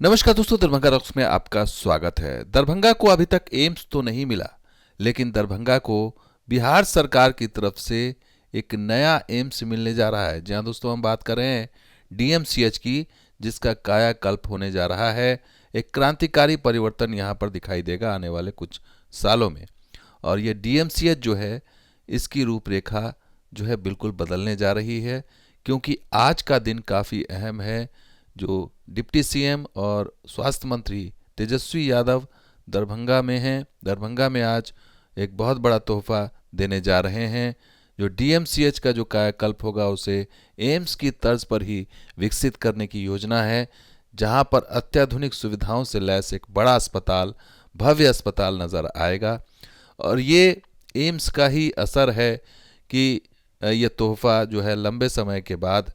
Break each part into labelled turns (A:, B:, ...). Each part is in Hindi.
A: नमस्कार दोस्तों, दरभंगा रॉक्स में आपका स्वागत है। दरभंगा को अभी तक एम्स तो नहीं मिला, लेकिन दरभंगा को बिहार सरकार की तरफ से एक नया एम्स मिलने जा रहा है। जहां दोस्तों हम बात कर रहे हैं डीएमसीएच की, जिसका कायाकल्प होने जा रहा है। एक क्रांतिकारी परिवर्तन यहां पर दिखाई देगा आने वाले कुछ सालों में। और ये डीएमसीएच जो है, इसकी रूपरेखा जो है बिल्कुल बदलने जा रही है, क्योंकि आज का दिन काफ़ी अहम है। जो डिप्टी सीएम और स्वास्थ्य मंत्री तेजस्वी यादव दरभंगा में हैं। दरभंगा में आज एक बहुत बड़ा तोहफा देने जा रहे हैं। जो डीएमसीएच का जो कायाकल्प होगा उसे एम्स की तर्ज पर ही विकसित करने की योजना है, जहां पर अत्याधुनिक सुविधाओं से लैस एक बड़ा अस्पताल, भव्य अस्पताल नज़र आएगा। और ये एम्स का ही असर है कि ये तोहफा जो है लंबे समय के बाद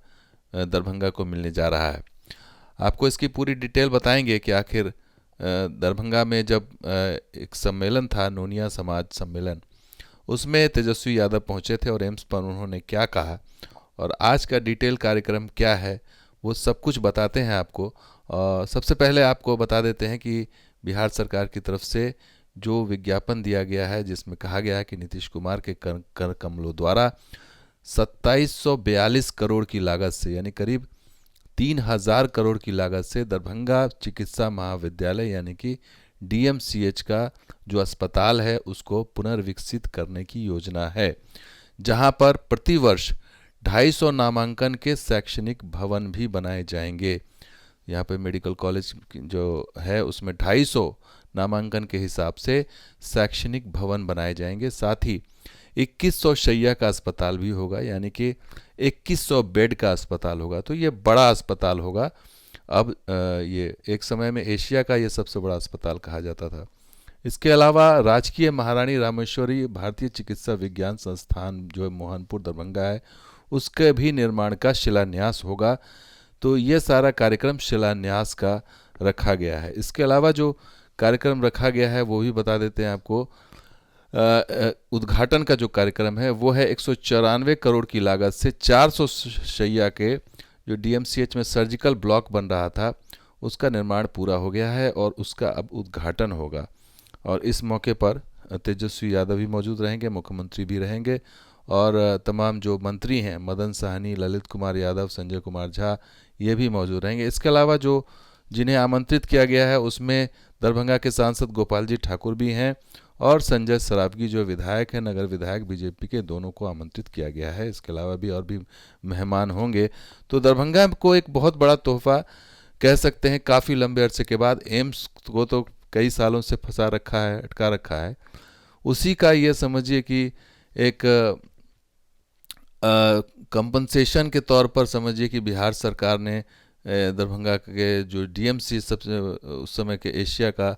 A: दरभंगा को मिलने जा रहा है। आपको इसकी पूरी डिटेल बताएंगे कि आखिर दरभंगा में जब एक सम्मेलन था, नोनिया समाज सम्मेलन, उसमें तेजस्वी यादव पहुंचे थे और एम्स पर उन्होंने क्या कहा और आज का डिटेल कार्यक्रम क्या है, वो सब कुछ बताते हैं आपको। और सबसे पहले आपको बता देते हैं कि बिहार सरकार की तरफ से जो विज्ञापन दिया गया है, जिसमें कहा गया है कि नीतीश कुमार के कर कमलों द्वारा 2742 करोड़ की लागत से, यानी करीब 3000 करोड़ की लागत से दरभंगा चिकित्सा महाविद्यालय यानी कि डीएमसीएच का जो अस्पताल है उसको पुनर्विकसित करने की योजना है, जहां पर प्रतिवर्ष 250 नामांकन के शैक्षणिक भवन भी बनाए जाएंगे। यहाँ पे मेडिकल कॉलेज जो है उसमें 250 नामांकन के हिसाब से शैक्षणिक भवन बनाए जाएंगे। साथ ही 2100 शैय्या का अस्पताल भी होगा, यानी कि 2100 बेड का अस्पताल होगा। तो ये बड़ा अस्पताल होगा। अब ये एक समय में एशिया का ये सबसे बड़ा अस्पताल कहा जाता था। इसके अलावा राजकीय महारानी रामेश्वरी भारतीय चिकित्सा विज्ञान संस्थान जो है मोहनपुर दरभंगा है, उसके भी निर्माण का शिलान्यास होगा। तो ये सारा कार्यक्रम शिलान्यास का रखा गया है। इसके अलावा जो कार्यक्रम रखा गया है वो भी बता देते हैं आपको। उद्घाटन का जो कार्यक्रम है वो है 194 करोड़ की लागत से 400 शैय्या के जो डीएमसीएच में सर्जिकल ब्लॉक बन रहा था उसका निर्माण पूरा हो गया है और उसका अब उद्घाटन होगा। और इस मौके पर तेजस्वी यादव भी मौजूद रहेंगे, मुख्यमंत्री भी रहेंगे और तमाम जो मंत्री हैं मदन साहनी, ललित कुमार यादव, संजय कुमार झा, ये भी मौजूद रहेंगे। इसके अलावा जो जिन्हें आमंत्रित किया गया है उसमें दरभंगा के सांसद गोपाल जी ठाकुर भी हैं और संजय सरावगी जो विधायक है, नगर विधायक बीजेपी के, दोनों को आमंत्रित किया गया है। इसके अलावा भी और भी मेहमान होंगे। तो दरभंगा को एक बहुत बड़ा तोहफा कह सकते हैं। काफ़ी लंबे अरसे के बाद एम्स को तो कई सालों से फंसा रखा है, अटका रखा है, उसी का ये समझिए कि एक कंपनसेशन के तौर पर समझिए कि बिहार सरकार ने दरभंगा के जो डीएमसी सबसे उस समय के एशिया का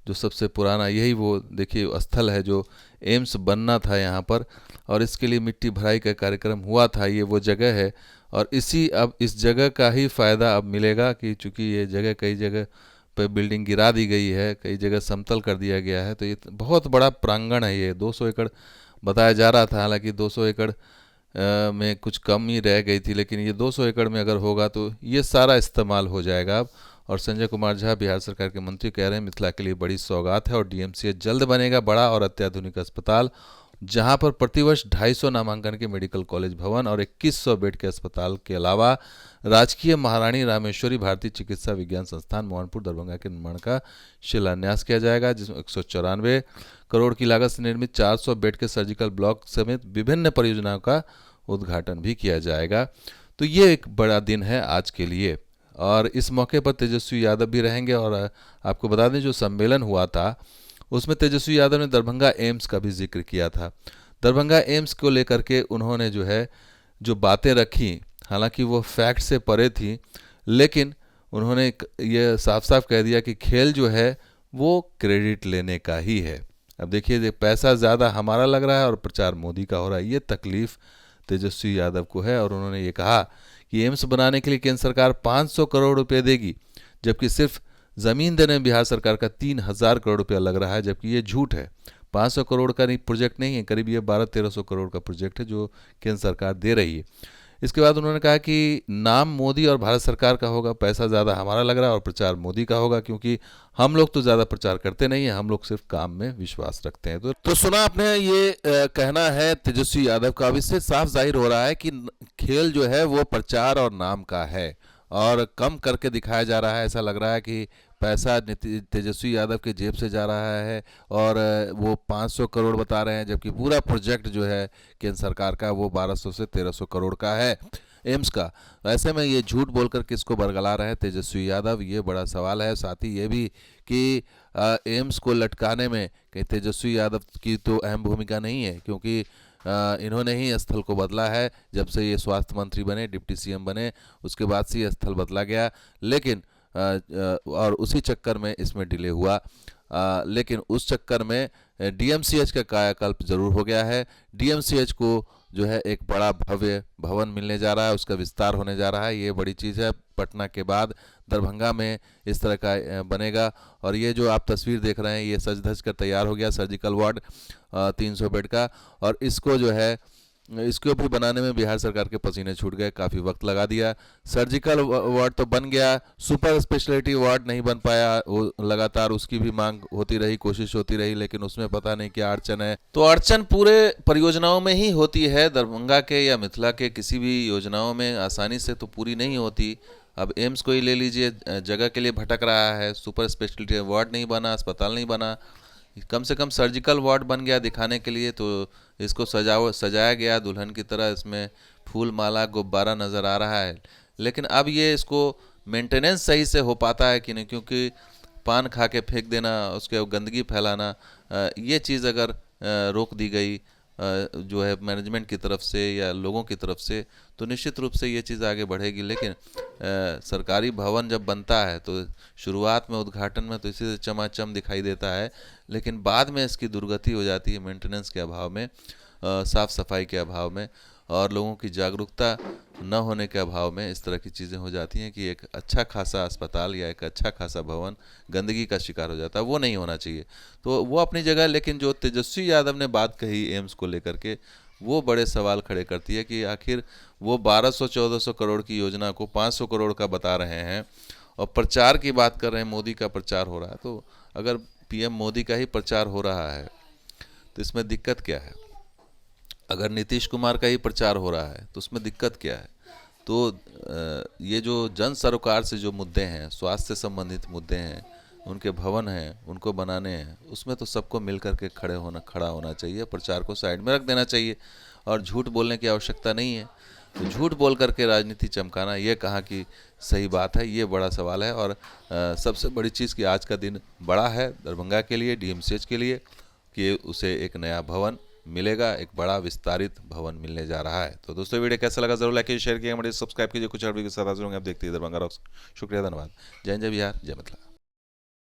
A: जो सबसे पुराना, यही वो देखिए स्थल है जो एम्स बनना था यहाँ पर, और इसके लिए मिट्टी भराई का कार्यक्रम हुआ था। ये वो जगह है और अब इस जगह का ही फ़ायदा अब मिलेगा कि चूँकि ये जगह कई जगह पे बिल्डिंग गिरा दी गई है, कई जगह समतल कर दिया गया है। तो ये बहुत बड़ा प्रांगण है। ये 200 एकड़ बताया जा रहा था, हालांकि 200 एकड़ में कुछ कम ही रह गई थी, लेकिन ये 200 एकड़ में अगर होगा तो ये सारा इस्तेमाल हो जाएगा अब। और संजय कुमार झा बिहार सरकार के मंत्री कह रहे हैं मिथिला के लिए बड़ी सौगात है और डीएमसीएच जल्द बनेगा बड़ा और अत्याधुनिक अस्पताल, जहां पर प्रतिवर्ष 250 नामांकन के मेडिकल कॉलेज भवन और 2100 बेड के अस्पताल के अलावा राजकीय महारानी रामेश्वरी भारतीय चिकित्सा विज्ञान संस्थान मोहनपुर दरभंगा के निर्माण का शिलान्यास किया जाएगा, जिसमें 194 करोड़ की लागत से निर्मित 400 बेड के सर्जिकल ब्लॉक समेत विभिन्न परियोजनाओं का उद्घाटन भी किया जाएगा। तो ये एक बड़ा दिन है आज के लिए। और इस मौके पर तेजस्वी यादव भी रहेंगे। और आपको बता दें जो सम्मेलन हुआ था उसमें तेजस्वी यादव ने दरभंगा एम्स का भी जिक्र किया था। दरभंगा एम्स को लेकर के उन्होंने जो है जो बातें रखी, हालांकि वो फैक्ट से परे थी, लेकिन उन्होंने ये साफ साफ कह दिया कि खेल जो है वो क्रेडिट लेने का ही है। अब देखिए पैसा ज़्यादा हमारा लग रहा है और प्रचार मोदी का हो रहा है, ये तकलीफ़ तेजस्वी यादव को है। और उन्होंने ये कहा कि एम्स बनाने के लिए केंद्र सरकार 500 करोड़ रुपए देगी, जबकि सिर्फ ज़मीन देने में बिहार सरकार का 3000 करोड़ रुपया लग रहा है, जबकि ये झूठ है। 500 करोड़ का नहीं प्रोजेक्ट नहीं है, करीब ये 1200-1300 करोड़ का प्रोजेक्ट है जो केंद्र सरकार दे रही है। इसके बाद उन्होंने कहा कि नाम मोदी और भारत सरकार का होगा, पैसा ज़्यादा हमारा लग रहा है और प्रचार मोदी का होगा, क्योंकि हम लोग तो ज़्यादा प्रचार करते नहीं हैं, हम लोग सिर्फ काम में विश्वास रखते हैं। तो सुना आपने ये कहना है तेजस्वी यादव का। अब इससे साफ जाहिर हो रहा है कि खेल जो है वो प्रचार और नाम का है और कम करके दिखाया जा रहा है। ऐसा लग रहा है कि पैसा तेजस्वी यादव के जेब से जा रहा है और वो 500 करोड़ बता रहे हैं, जबकि पूरा प्रोजेक्ट जो है केंद्र सरकार का वो 1200 से 1300 करोड़ का है एम्स का। ऐसे में ये झूठ बोलकर किसको बरगला रहे हैं तेजस्वी यादव, ये बड़ा सवाल है। साथ ही ये भी कि एम्स को लटकाने में कहीं तेजस्वी यादव की तो अहम भूमिका नहीं है, क्योंकि इन्होंने ही स्थल को बदला है। जब से ये स्वास्थ्य मंत्री बने, डिप्टी सीएम बने, उसके बाद से ये स्थल बदला गया, लेकिन और उसी चक्कर में इसमें डिले हुआ। लेकिन उस चक्कर में डीएमसीएच का कायाकल्प जरूर हो गया है। डीएमसीएच को जो है एक बड़ा भव्य भवन मिलने जा रहा है, उसका विस्तार होने जा रहा है, ये बड़ी चीज़ है। पटना के बाद दरभंगा में इस तरह का बनेगा। और ये जो आप तस्वीर देख रहे हैं ये सज धज कर तैयार हो गया, सर्जिकल वार्ड 300 बेड का। और इसको जो है इसको भी बनाने में बिहार सरकार के पसीने छूट गए, काफ़ी वक्त लगा दिया। सर्जिकल वार्ड तो बन गया, सुपर स्पेशलिटी वार्ड नहीं बन पाया, वो लगातार उसकी भी मांग होती रही, कोशिश होती रही, लेकिन उसमें पता नहीं क्या अड़चन है। तो अड़चन पूरे परियोजनाओं में ही होती है, दरभंगा के या मिथिला के किसी भी योजनाओं में आसानी से तो पूरी नहीं होती। अब एम्स को ही ले लीजिए, जगह के लिए भटक रहा है, सुपर स्पेशलिटी वार्ड नहीं बना, अस्पताल नहीं बना, कम से कम सर्जिकल वार्ड बन गया दिखाने के लिए। तो इसको सजाया गया दुल्हन की तरह, इसमें फूल माला गुब्बारा नज़र आ रहा है। लेकिन अब ये इसको मेंटेनेंस सही से हो पाता है कि नहीं, क्योंकि पान खा के फेंक देना, उसके गंदगी फैलाना, ये चीज़ अगर रोक दी गई जो है मैनेजमेंट की तरफ से या लोगों की तरफ से, तो निश्चित रूप से ये चीज़ आगे बढ़ेगी। लेकिन सरकारी भवन जब बनता है तो शुरुआत में उद्घाटन में तो इसी से चमाचम दिखाई देता है, लेकिन बाद में इसकी दुर्गति हो जाती है मेंटेनेंस के अभाव में, साफ़ सफाई के अभाव में और लोगों की जागरूकता न होने के अभाव में इस तरह की चीज़ें हो जाती हैं कि एक अच्छा खासा अस्पताल या एक अच्छा खासा भवन गंदगी का शिकार हो जाता है। वो नहीं होना चाहिए। तो वो अपनी जगह, लेकिन जो तेजस्वी यादव ने बात कही एम्स को लेकर के, वो बड़े सवाल खड़े करती है कि आखिर वो 1200-1400 करोड़ की योजना को 500 करोड़ का बता रहे हैं और प्रचार की बात कर रहे हैं, मोदी का प्रचार हो रहा है। तो अगर पीएम मोदी का ही प्रचार हो रहा है तो इसमें दिक्कत क्या है? अगर नीतीश कुमार का ही प्रचार हो रहा है तो उसमें दिक्कत क्या है? तो ये जो जन सरोकार से जो मुद्दे हैं, स्वास्थ्य से संबंधित मुद्दे हैं, उनके भवन हैं, उनको बनाने हैं, उसमें तो सबको मिलकर के खड़ा होना चाहिए, प्रचार को साइड में रख देना चाहिए और झूठ बोलने की आवश्यकता नहीं है। तो झूठ बोल करके राजनीति चमकाना, ये कहाँ की सही बात है, ये बड़ा सवाल है। और सबसे बड़ी चीज़ कि आज का दिन बड़ा है दरभंगा के लिए, डीएमसीएच के लिए, कि उसे एक नया भवन मिलेगा, एक बड़ा विस्तारित भवन मिलने जा रहा है। तो दोस्तों वीडियो कैसा लगा जरूर लाइक कीजिए, शेयर कीजिए, मुझे सब्सक्राइब कीजिए। कुछ और वीडियो के साथ हाजिर होंगे, आप देखते हैं दरभंगा रॉक्स। शुक्रिया, धन्यवाद। जय जय बिहार, जय मिथिला।